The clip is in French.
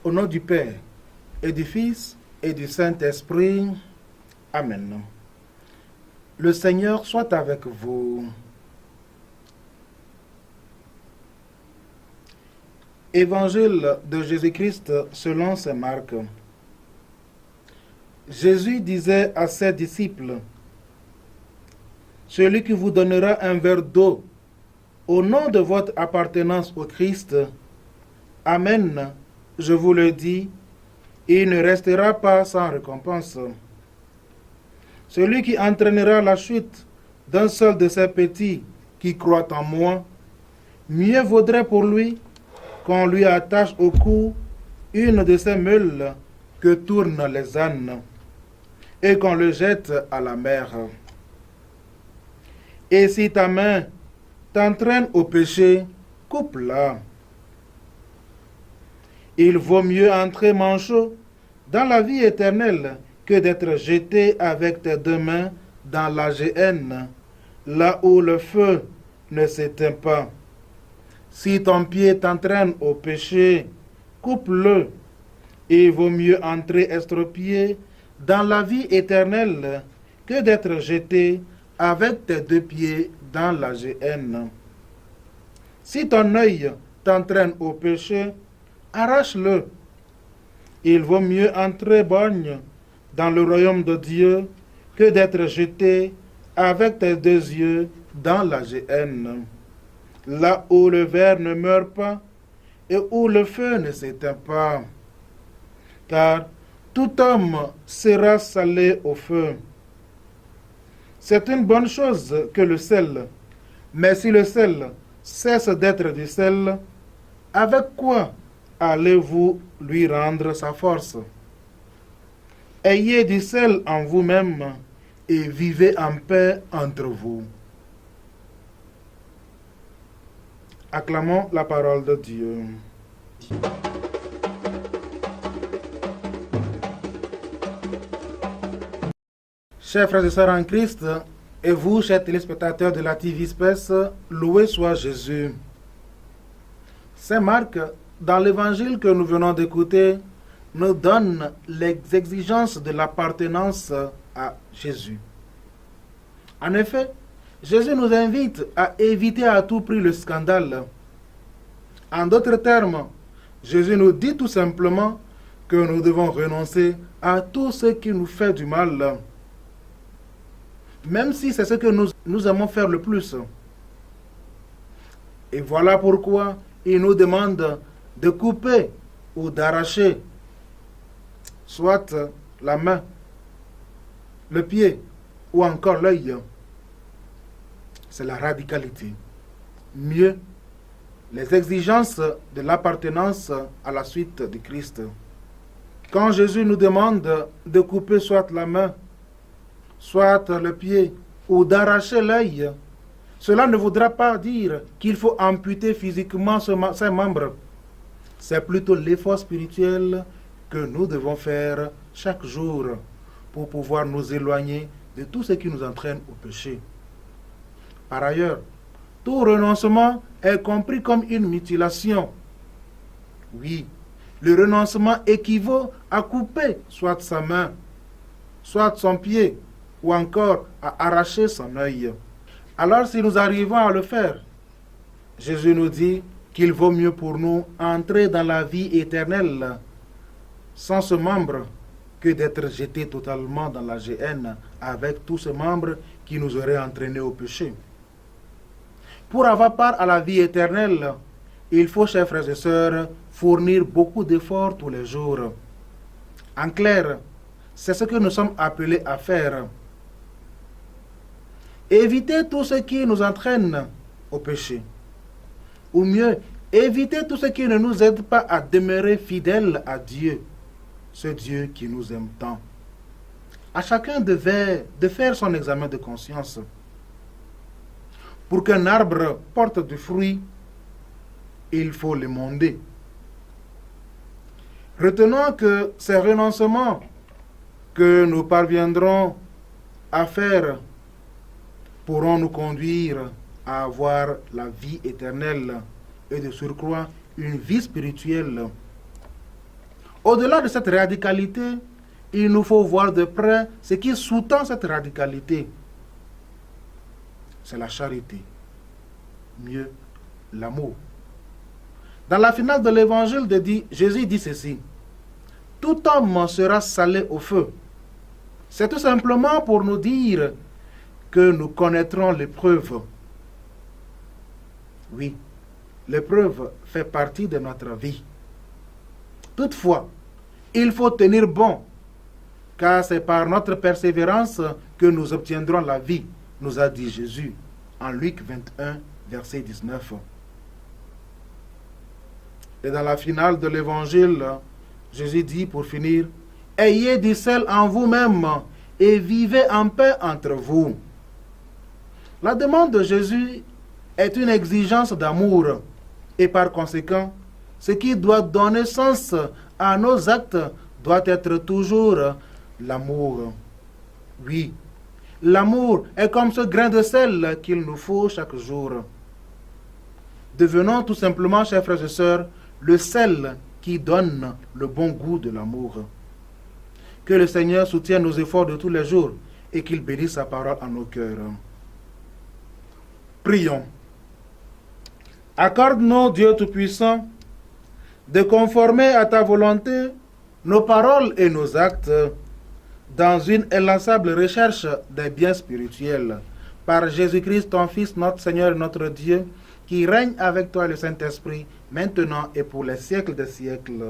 Au nom du Père, et du Fils, et du Saint-Esprit. Amen. Le Seigneur soit avec vous. Évangile de Jésus-Christ selon saint Marc. Jésus disait à ses disciples, « Celui qui vous donnera un verre d'eau au nom de votre appartenance au Christ, Amen, je vous le dis, il ne restera pas sans récompense. Celui qui entraînera la chute d'un seul de ces petits qui croient en moi, mieux vaudrait pour lui qu'on lui attache au cou une de ces meules que tournent les ânes et qu'on le jette à la mer. Et si ta main t'entraîne au péché, coupe-la. Il vaut mieux entrer manchot dans la vie éternelle que d'être jeté avec tes deux mains dans la géhenne, là où le feu ne s'éteint pas. Si ton pied t'entraîne au péché, coupe-le. Il vaut mieux entrer estropié dans la vie éternelle que d'être jeté avec tes deux pieds dans la géhenne. Si ton œil t'entraîne au péché, arrache-le. Il vaut mieux entrer borgne dans le royaume de Dieu que d'être jeté avec tes deux yeux dans la géhenne, là où le ver ne meurt pas et où le feu ne s'éteint pas. Car tout homme sera salé au feu. C'est une bonne chose que le sel, mais si le sel cesse d'être du sel, avec quoi allez-vous lui rendre sa force? Ayez du sel en vous-même et vivez en paix entre vous. Acclamons la parole de Dieu. Chers frères et sœurs en Christ, et vous, chers téléspectateurs de la TV Space, loué soit Jésus. Saint Marc, dans l'évangile que nous venons d'écouter, nous donne les exigences de l'appartenance à Jésus. En effet, Jésus nous invite à éviter à tout prix le scandale. En d'autres termes, Jésus nous dit tout simplement que nous devons renoncer à tout ce qui nous fait du mal, même si c'est ce que nous aimons faire le plus. Et voilà pourquoi il nous demande de couper ou d'arracher soit la main, le pied ou encore l'œil. C'est la radicalité. Mieux, les exigences de l'appartenance à la suite du Christ. Quand Jésus nous demande de couper soit la main, soit le pied ou d'arracher l'œil, cela ne voudra pas dire qu'il faut amputer physiquement ses membres. C'est plutôt l'effort spirituel que nous devons faire chaque jour pour pouvoir nous éloigner de tout ce qui nous entraîne au péché. Par ailleurs, tout renoncement est compris comme une mutilation. Oui, le renoncement équivaut à couper soit sa main, soit son pied, ou encore à arracher son œil. Alors si nous arrivons à le faire, Jésus nous dit qu'il vaut mieux pour nous entrer dans la vie éternelle sans ce membre que d'être jeté totalement dans la géhenne avec tous ces membres qui nous auraient entraînés au péché. Pour avoir part à la vie éternelle, il faut, chers frères et sœurs, fournir beaucoup d'efforts tous les jours. En clair, c'est ce que nous sommes appelés à faire. Éviter tout ce qui nous entraîne au péché. Ou mieux, éviter tout ce qui ne nous aide pas à demeurer fidèles à Dieu, ce Dieu qui nous aime tant. À chacun de faire son examen de conscience. Pour qu'un arbre porte du fruit, il faut l'émonder. Retenons que ces renoncements que nous parviendrons à faire pourront nous conduire à avoir la vie éternelle et de surcroît une vie spirituelle. Au-delà de cette radicalité, il nous faut voir de près ce qui sous-tend cette radicalité. C'est la charité. Mieux, l'amour. Dans la finale de l'évangile, Jésus dit ceci. Tout homme sera salé au feu. C'est tout simplement pour nous dire que nous connaîtrons l'épreuve. Oui, l'épreuve fait partie de notre vie. Toutefois, il faut tenir bon, car c'est par notre persévérance que nous obtiendrons la vie, nous a dit Jésus en Luc 21, verset 19. Et dans la finale de l'évangile, Jésus dit pour finir, « Ayez du sel en vous-même et vivez en paix entre vous. » La demande de Jésus est une exigence d'amour et par conséquent, ce qui doit donner sens à nos actes doit être toujours l'amour. Oui, l'amour est comme ce grain de sel qu'il nous faut chaque jour. Devenons tout simplement, chers frères et sœurs, le sel qui donne le bon goût de l'amour. Que le Seigneur soutienne nos efforts de tous les jours et qu'il bénisse sa parole en nos cœurs. Prions. Accorde-nous, Dieu Tout-Puissant, de conformer à ta volonté nos paroles et nos actes dans une inlassable recherche des biens spirituels. Par Jésus-Christ, ton Fils, notre Seigneur et notre Dieu, qui règne avec toi le Saint-Esprit, maintenant et pour les siècles des siècles.